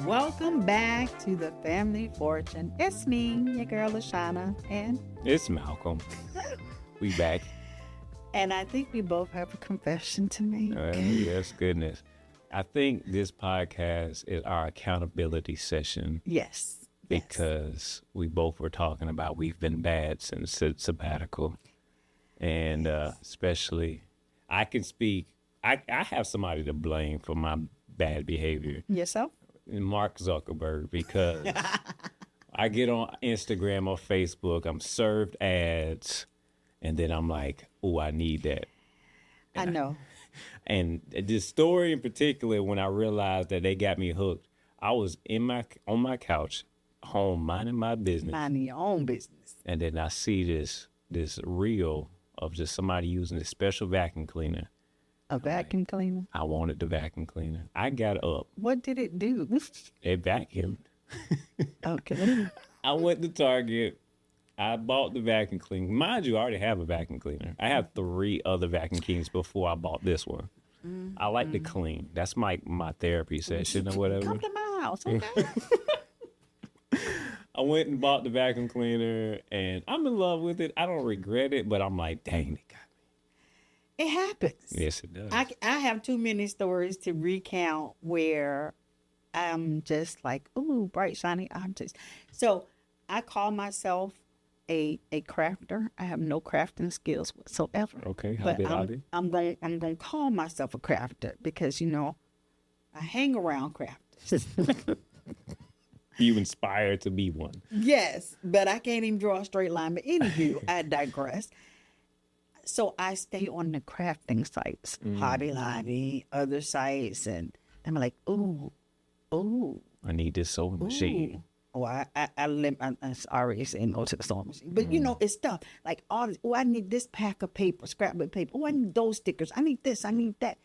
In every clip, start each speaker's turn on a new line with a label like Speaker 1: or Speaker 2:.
Speaker 1: Welcome back to the Family Fortune. It's me, your girl Lashana, and
Speaker 2: It's Malcolm. We back.
Speaker 1: and I think we both have a confession to make.
Speaker 2: Yes, goodness. I think this podcast is our accountability session
Speaker 1: Yes.
Speaker 2: because we both were talking about we've been bad since sabbatical. And especially, I can speak, I have somebody to blame for my bad behavior.
Speaker 1: Yourself?
Speaker 2: Mark Zuckerberg, because I get on Instagram or Facebook, I'm served ads, and then I'm like, oh, I need that.
Speaker 1: I know.
Speaker 2: And this story in particular, when I realized that they got me hooked, I was on my couch, home minding my business,
Speaker 1: Minding your own business.
Speaker 2: and then I see this reel of just somebody using this special vacuum cleaner.
Speaker 1: A vacuum cleaner?
Speaker 2: I wanted the vacuum cleaner. I got up.
Speaker 1: What did it do?
Speaker 2: It vacuumed.
Speaker 1: Okay.
Speaker 2: I went to Target. I bought the vacuum cleaner. Mind you, I already have a vacuum cleaner. I have 3 other vacuum cleaners before I bought this one. I like to clean. That's my therapy session or whatever.
Speaker 1: Come to my house, okay?
Speaker 2: I went and bought the vacuum cleaner, and I'm in love with it. I don't regret it, but I'm like, dang, it got me.
Speaker 1: It happens.
Speaker 2: Yes, it does.
Speaker 1: I have too many stories to recount where I'm just like, ooh, bright, shiny objects. So I call myself a crafter. I have no crafting skills whatsoever.
Speaker 2: Okay,
Speaker 1: but I'm gonna call myself a crafter because I hang around crafters.
Speaker 2: You inspired to be one.
Speaker 1: Yes, but I can't even draw a straight line. But anywho, I digress. So I stay on the crafting sites, Hobby Lobby, other sites, and I'm like, ooh.
Speaker 2: I need this sewing machine.
Speaker 1: Oh, I'm sorry, saying no to the sewing machine. But it's stuff like all this. Oh, I need this pack of paper, scrapbook paper. Oh, I need those stickers. I need this. I need that.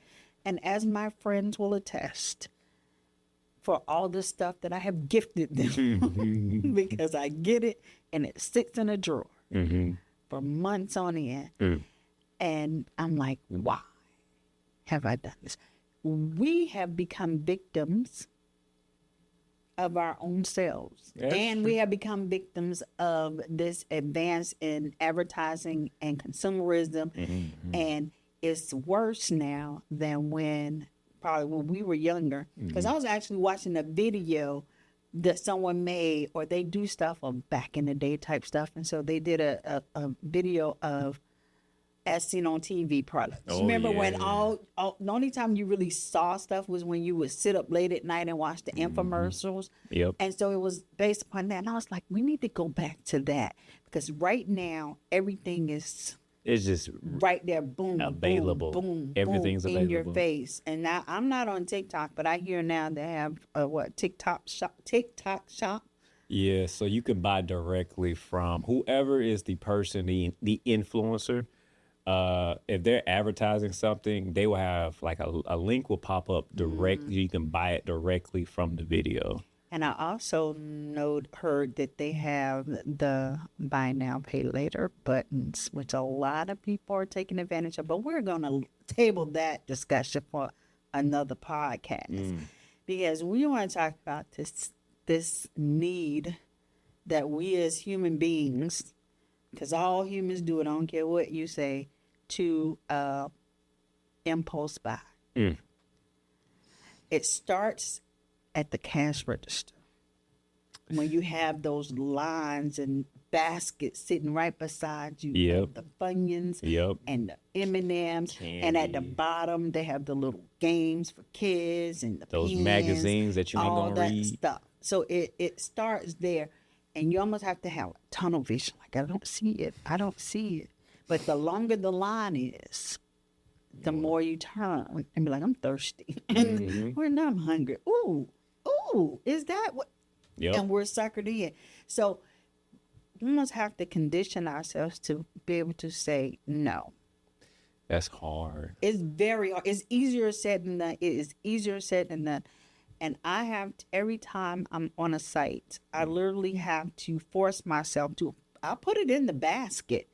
Speaker 1: And as my friends will attest, for all the stuff that I have gifted them, because I get it and it sits in a drawer for months on end. And I'm like, why have I done this? We have become victims of our own selves.
Speaker 2: That's
Speaker 1: and we have become victims of this advance in advertising and consumerism. And it's worse now than when we were younger. Because I was actually watching a video that someone made, or they do stuff of back in the day type stuff. And so they did a video of as seen on TV products. Remember when the only time you really saw stuff was when you would sit up late at night and watch the infomercials.
Speaker 2: Yep.
Speaker 1: And so it was based upon that. And I was like, we need to go back to that, because right now everything is
Speaker 2: It's just
Speaker 1: right there, boom,
Speaker 2: available.
Speaker 1: boom,
Speaker 2: Everything's
Speaker 1: boom,
Speaker 2: available
Speaker 1: in your face. And now I'm not on TikTok, but I hear now they have TikTok shop.
Speaker 2: Yeah, so you can buy directly from whoever is the person, the influencer. If they're advertising something, they will have like a link will pop up direct. You can buy it directly from the video.
Speaker 1: And I also heard that they have the buy now, pay later buttons, which a lot of people are taking advantage of. But we're going to table that discussion for another podcast because we want to talk about this need that we as human beings, because all humans do it, I don't care what you say, to impulse buy. It starts at the cash register when you have those lines and baskets sitting right beside you.
Speaker 2: Yep.
Speaker 1: The Funyuns and the M&Ms. And at the bottom, they have the little games for kids and the pens,
Speaker 2: magazines that you ain't
Speaker 1: all
Speaker 2: gonna
Speaker 1: that
Speaker 2: read.
Speaker 1: stuff. So it starts there, and you almost have to have tunnel vision. Like, I don't see it. But the longer the line is, the more you turn and be like, I'm thirsty. And now I'm hungry. Ooh, is that what?
Speaker 2: Yep.
Speaker 1: And we're suckered in. So we must have to condition ourselves to be able to say no.
Speaker 2: That's hard.
Speaker 1: It's very hard. It's easier said than done. It is easier said than done. And I have to, every time I'm on a site, I literally have to force myself to, I'll put it in the basket,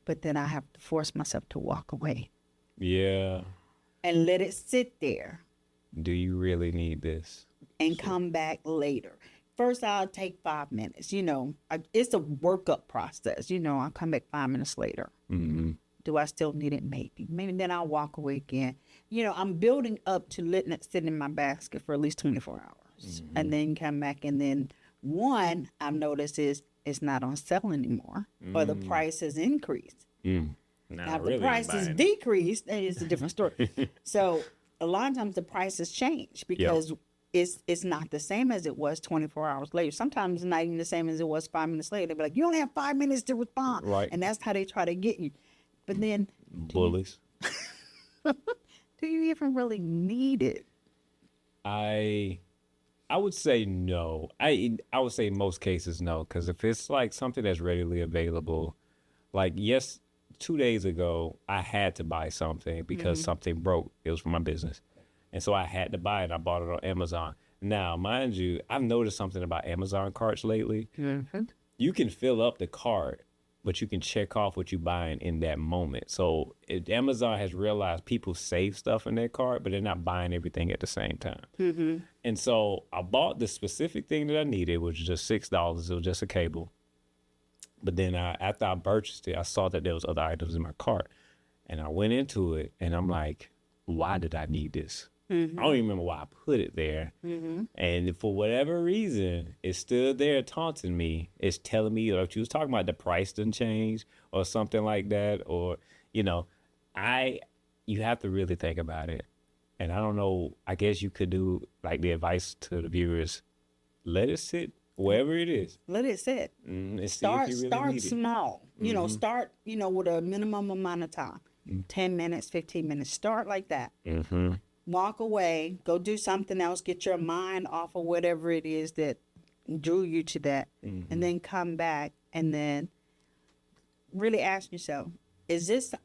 Speaker 1: but then I have to force myself to walk away.
Speaker 2: Yeah.
Speaker 1: And let it sit there.
Speaker 2: Do you really need this?
Speaker 1: and come back later. First, I'll take 5 minutes. It's a workup process. I'll come back 5 minutes later.
Speaker 2: Mm-hmm.
Speaker 1: Do I still need it? Maybe. Maybe then I'll walk away again. I'm building up to letting it sit in my basket for at least 24 hours.
Speaker 2: Mm-hmm.
Speaker 1: And then come back. And then one I've noticed is it's not on sale anymore, or the price has increased. Now, if
Speaker 2: really
Speaker 1: the price is decreased, then it's a different story. So a lot of times the prices change because it's not the same as it was 24 hours later. Sometimes it's not even the same as it was 5 minutes later. They'll be like, you only have 5 minutes to respond.
Speaker 2: Right.
Speaker 1: And that's how they try to get you. But then
Speaker 2: bullies.
Speaker 1: Do you even really need it?
Speaker 2: I would say no. I would say in most cases no, because if it's like something that's readily available, like yes, 2 days ago I had to buy something because something broke. It was for my business, and so I had to buy it. I bought it on Amazon. Now, mind you, I've noticed something about Amazon carts lately.
Speaker 1: Mm-hmm.
Speaker 2: You can fill up the cart, but you can check off what you're buying in that moment. So Amazon has realized people save stuff in their cart, but they're not buying everything at the same time.
Speaker 1: Mm-hmm.
Speaker 2: And so I bought the specific thing that I needed, which was just $6. It was just a cable. But then after I purchased it, I saw that there was other items in my cart. And I went into it, and I'm like, why did I need this?
Speaker 1: Mm-hmm.
Speaker 2: I don't even remember why I put it there.
Speaker 1: Mm-hmm.
Speaker 2: And for whatever reason, it's still there taunting me. It's telling me, like you was talking about, the price didn't change or something like that. Or, you have to really think about it. And I don't know, I guess you could do like the advice to the viewers, let it sit wherever it is.
Speaker 1: Let it sit.
Speaker 2: And
Speaker 1: Start
Speaker 2: see if you really need it.
Speaker 1: small. Start, with a minimum amount of time. 10 minutes, 15 minutes. Start like that.
Speaker 2: Mm-hmm.
Speaker 1: Walk away, go do something else, get your mind off of whatever it is that drew you to that, and then come back and then really ask yourself,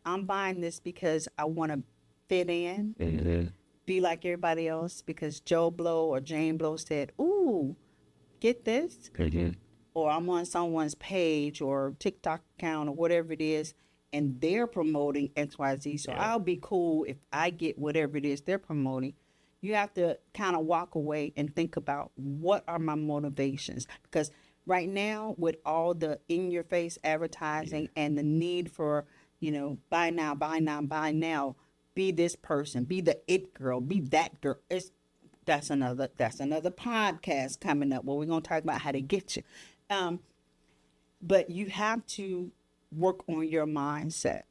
Speaker 1: I'm buying this because I want to fit in, be like everybody else, because Joe Blow or Jane Blow said, ooh, get this, or I'm on someone's page or TikTok account or whatever it is, and they're promoting XYZ. So I'll be cool if I get whatever it is they're promoting. You have to kind of walk away and think about, what are my motivations? Because right now, with all the in-your-face advertising and the need for, buy now, buy now, buy now, be this person, be the it girl, be that girl. That's another podcast coming up where we're going to talk about how to get you. But you have to work on your mindset.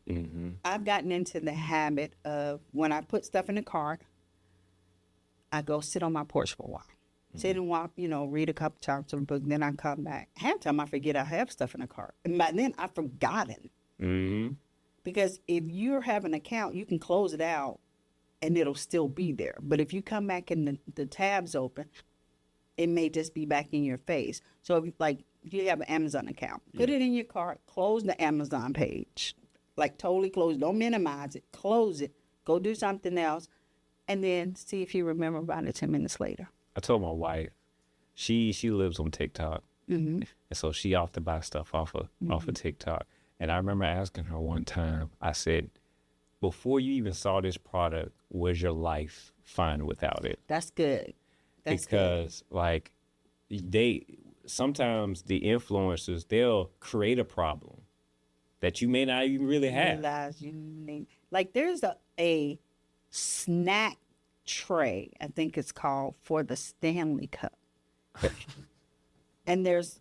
Speaker 2: Mm-hmm.
Speaker 1: I've gotten into the habit of, when I put stuff in the cart, I go sit on my porch for a while. Sit and walk, read a couple chapters of a book, then I come back. Half the time I forget I have stuff in the cart. And by then I've forgotten.
Speaker 2: Mm-hmm.
Speaker 1: Because if you have an account, you can close it out and it'll still be there. But if you come back and the tab's open, it may just be back in your face. So if you have an Amazon account, put it in your cart, close the Amazon page, like totally close. Don't minimize it. Close it. Go do something else, and then see if you remember about it 10 minutes later.
Speaker 2: I told my wife, she lives on TikTok, and so she often buys stuff off of TikTok. And I remember asking her one time, I said, before you even saw this product, was your life fine without it?
Speaker 1: That's good.
Speaker 2: Because sometimes the influencers, they'll create a problem that you may not even really have.
Speaker 1: Realize you need, there's a snack tray, I think it's called, for the Stanley Cup. And there's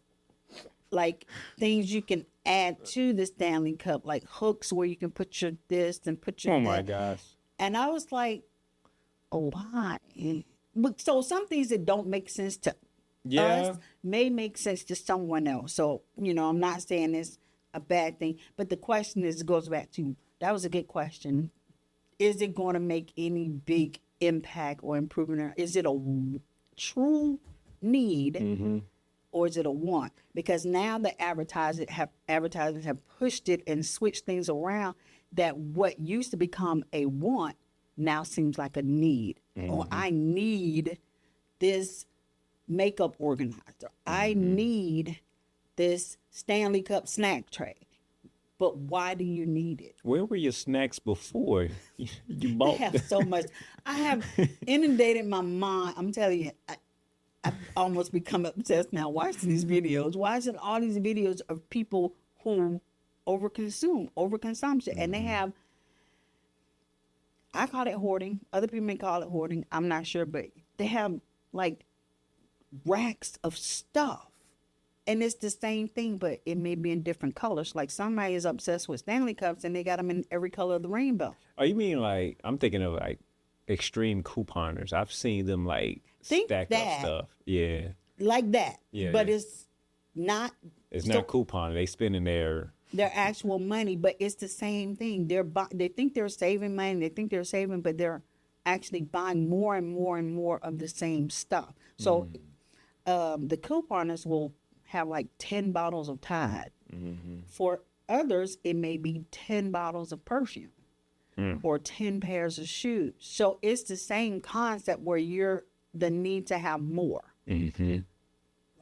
Speaker 1: things you can add to the Stanley Cup, like hooks where you can put your this and put your
Speaker 2: Oh my
Speaker 1: that.
Speaker 2: gosh.
Speaker 1: And I was like, oh, why? But so some things that don't make sense to us may make sense to someone else. So, I'm not saying it's a bad thing, but the question goes back to, that was a good question. Is it going to make any big impact or improvement? Is it a true need, or is it a want? Because now the advertisers have pushed it and switched things around, that what used to become a want now seems like a need. Or I need this makeup organizer. I need this Stanley Cup snack tray. but why do you need it?
Speaker 2: Where were your snacks before you
Speaker 1: I
Speaker 2: bought?
Speaker 1: have so much. I have inundated my mind. I'm telling you, I've almost become obsessed now watching these videos. Watching all these videos of people who overconsumption, and they have. I call it hoarding. Other people may call it hoarding. I'm not sure, but they have like racks of stuff. And it's the same thing, but it may be in different colors. Like somebody is obsessed with Stanley Cups and they got them in every color of the rainbow.
Speaker 2: Oh, you mean like, I'm thinking of like extreme couponers. I've seen them like
Speaker 1: Think
Speaker 2: stack
Speaker 1: that.
Speaker 2: up stuff. Yeah.
Speaker 1: Like that.
Speaker 2: Yeah,
Speaker 1: But
Speaker 2: yeah.
Speaker 1: it's not
Speaker 2: It's
Speaker 1: so-
Speaker 2: not couponing. They spending their
Speaker 1: actual money, but it's the same thing. They think they're saving money, they think they're saving, but they're actually buying more and more and more of the same stuff. So the couponers will have like 10 bottles of Tide. For others, it may be 10 bottles of perfume or 10 pairs of shoes. So it's the same concept where you're the need to have more.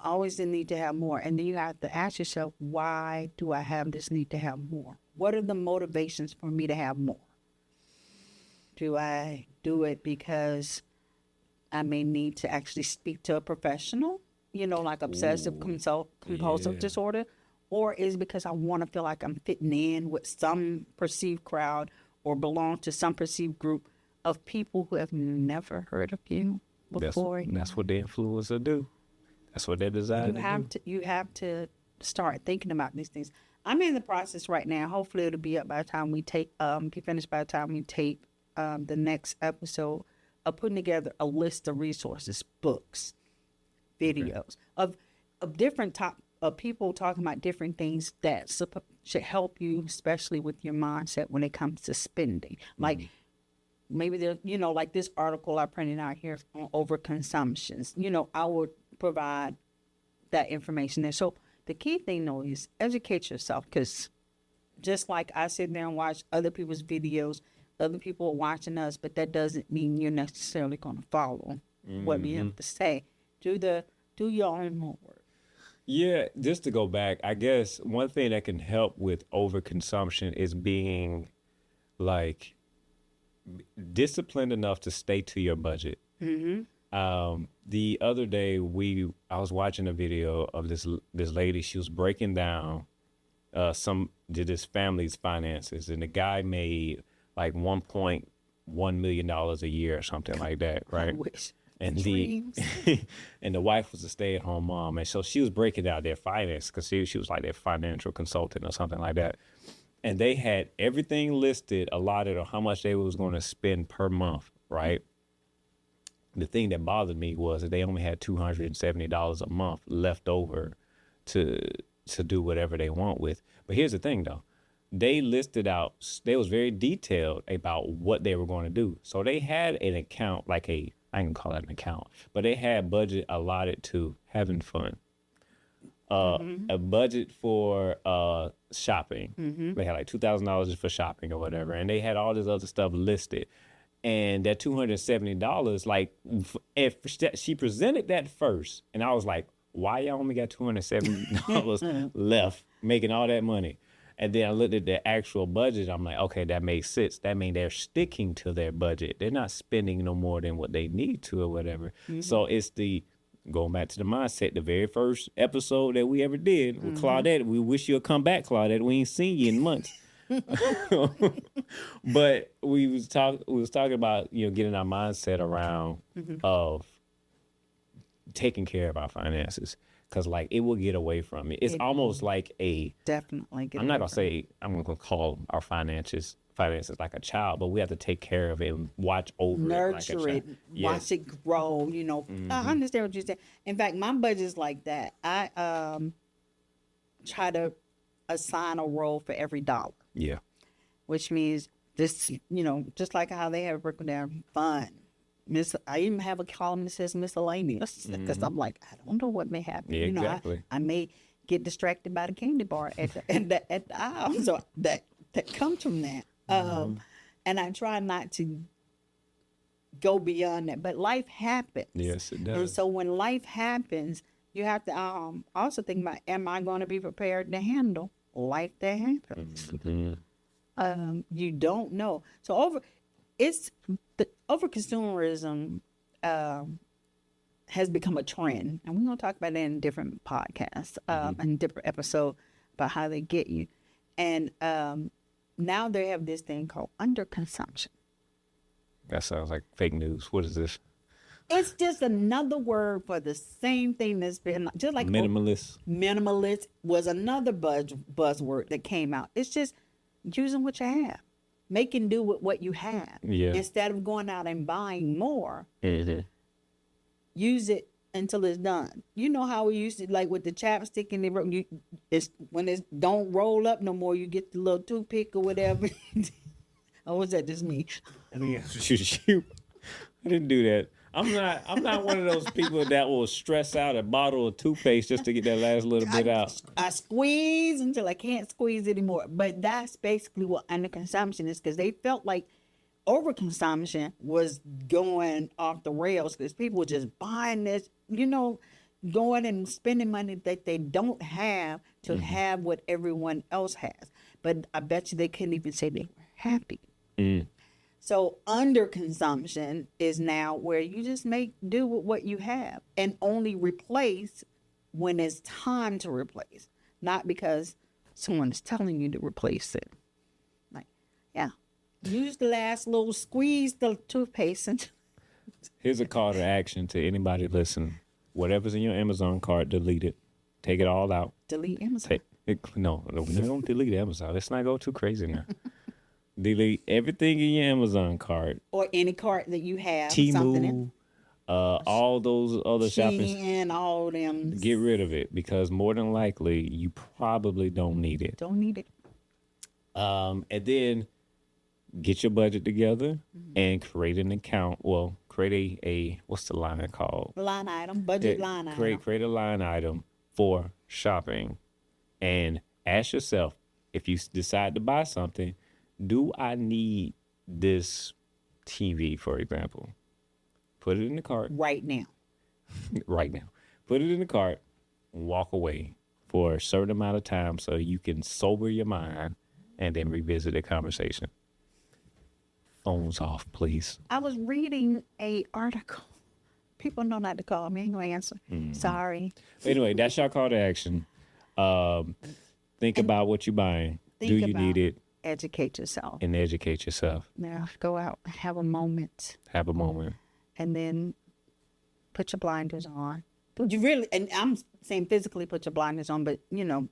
Speaker 1: Always the need to have more. And then you have to ask yourself, why do I have this need to have more? What are the motivations for me to have more? Do I do it because I may need to actually speak to a professional, like obsessive compulsive disorder? Or is it because I want to feel like I'm fitting in with some perceived crowd or belong to some perceived group of people who have never heard of you before?
Speaker 2: That's what the influencer do. That's what they're designed to do.
Speaker 1: You have to start thinking about these things. I'm in the process right now. Hopefully it'll be up by the time we be finished by the time we tape the next episode of putting together a list of resources, books, videos of different of people talking about different things that should help you, especially with your mindset when it comes to spending. Like maybe there, like this article I printed out here on overconsumptions. I would provide that information there. So the key thing though is educate yourself, because just like I sit there and watch other people's videos, other people are watching us, but that doesn't mean you're necessarily going to follow what we have to say. Do your own homework.
Speaker 2: Yeah, just to go back, I guess one thing that can help with overconsumption is being like disciplined enough to stay to your budget. The other day I was watching a video of this lady. She was breaking down this family's finances, and the guy made like $1.1 million a year or something like that, right?
Speaker 1: I wish.
Speaker 2: And
Speaker 1: Dreams.
Speaker 2: and the wife was a stay-at-home mom, and so she was breaking out their finance because she was like their financial consultant or something like that. And they had everything listed, allotted on how much they was going to spend per month, right? The thing that bothered me was that they only had $270 a month left over to do whatever they want with. But here's the thing, though. They listed out, they was very detailed about what they were going to do. So they had an account, I can call that an account, but they had budget allotted to having fun. A budget for shopping. They had like $2,000 for shopping or whatever. And they had all this other stuff listed. And that $270, like, if she presented that first, and I was like, why y'all only got $270 left making all that money? And then I looked at the actual budget. I'm like, okay, that makes sense. That means they're sticking to their budget. They're not spending no more than what they need to or whatever. So it's going back to the mindset, the very first episode that we ever did with Claudette. We wish you'd come back, Claudette. We ain't seen you in months. But we was talking about, getting our mindset around of taking care of our finances, because like it will get away from it. It's almost like
Speaker 1: Definitely.
Speaker 2: I'm not gonna say I'm gonna call our finances like a child, but we have to take care of it and watch over
Speaker 1: Nurture
Speaker 2: it, like a
Speaker 1: it,
Speaker 2: child. Yes.
Speaker 1: watch it grow. I understand what you're saying. In fact, my budget's like that. I try to assign a role for every dollar.
Speaker 2: Yeah.
Speaker 1: Which means this, just like how they have broken down fun. I even have a column that says miscellaneous, because I'm like, I don't know what may happen.
Speaker 2: Yeah, exactly.
Speaker 1: I may get distracted by the candy bar at the aisle, so that comes from that. And I try not to go beyond that, but life happens.
Speaker 2: Yes, it does.
Speaker 1: And so when life happens, you have to also think about, am I going to be prepared to handle life that happens.
Speaker 2: Mm-hmm.
Speaker 1: You don't know. So over consumerism has become a trend, and we're gonna talk about that in different podcasts and different episodes about how they get you. And now they have this thing called underconsumption.
Speaker 2: That sounds like fake news. What is this?
Speaker 1: It's just another word for the same thing that's been just like
Speaker 2: Minimalist.
Speaker 1: Minimalist was another buzzword that came out. It's just using what you have, making do with what you have.
Speaker 2: Yeah.
Speaker 1: Instead of going out and buying more,
Speaker 2: Mm-hmm.
Speaker 1: use it until it's done. You know how we used to, like with the chapstick and when it's don't roll up no more, you get the little toothpick or whatever. Oh, was that just me?
Speaker 2: Shoot. I didn't do that. I'm not one of those people that will stress out a bottle of toothpaste just to get that last little bit out.
Speaker 1: I squeeze until I can't squeeze anymore. But that's basically what underconsumption is, because they felt like overconsumption was going off the rails because people were just buying this, going and spending money that they don't have to have what everyone else has. But I bet you they couldn't even say they were happy.
Speaker 2: Mm.
Speaker 1: So underconsumption is now where you just make do with what you have and only replace when it's time to replace, not because someone is telling you to replace it. Like, yeah, use the last little squeeze the toothpaste. And
Speaker 2: Here's a call to action to anybody listening. Whatever's in your Amazon cart, delete it. Take it all out.
Speaker 1: delete Amazon.
Speaker 2: No, don't delete Amazon. Let's not go too crazy now. Delete everything in your Amazon cart.
Speaker 1: Or any cart that you have. Something in.
Speaker 2: Temu, all those other shopping.
Speaker 1: Shein, all them.
Speaker 2: Get rid of it because more than likely you probably don't need it.
Speaker 1: Don't need it.
Speaker 2: And then get your budget together and create an account. Well, create a what's the line called?
Speaker 1: Line item, budget line item.
Speaker 2: Create a line item for shopping, and ask yourself, if you decide to buy something, do I need this TV, for example? Put it in the cart
Speaker 1: Right now.
Speaker 2: right now. Put it in the cart and walk away for a certain amount of time so you can sober your mind and then revisit the conversation. Phones off, please.
Speaker 1: I was reading a article. People know not to call me. I ain't gonna answer. Sorry.
Speaker 2: Anyway, that's your call to action. Think about what you're buying. Do you need it?
Speaker 1: Educate yourself.
Speaker 2: And educate yourself.
Speaker 1: Now go out, have a moment,
Speaker 2: Have a moment.
Speaker 1: and then put your blinders on. But you really, and I'm saying physically put your blinders on, but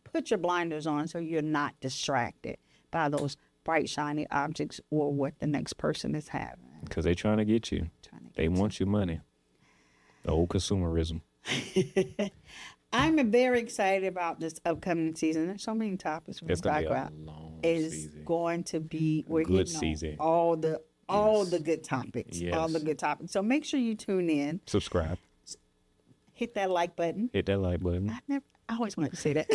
Speaker 1: put your blinders on so you're not distracted by those bright, shiny objects or what the next person is having.
Speaker 2: Because they're trying to get you. They want your money. The old consumerism.
Speaker 1: I'm very excited about this upcoming season. There's so many topics we
Speaker 2: It's
Speaker 1: can
Speaker 2: going to
Speaker 1: talk
Speaker 2: be
Speaker 1: about.
Speaker 2: a long
Speaker 1: It's
Speaker 2: season.
Speaker 1: going to be we're
Speaker 2: Good
Speaker 1: hitting on
Speaker 2: season.
Speaker 1: all the good topics.
Speaker 2: Yes.
Speaker 1: All the good topics. So make sure you tune in.
Speaker 2: Subscribe.
Speaker 1: Hit that like button.
Speaker 2: Hit that like button.
Speaker 1: I always wanted to say that.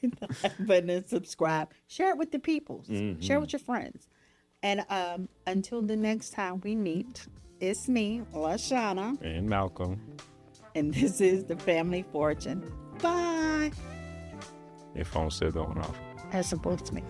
Speaker 1: Hit the like button and subscribe. Share it with the peoples. Share it with your friends. And until the next time we meet, it's me, Lashana,
Speaker 2: And Malcolm.
Speaker 1: and this is the Family Fortune. Bye.
Speaker 2: Your phone's still going off.
Speaker 1: That's supposed to be.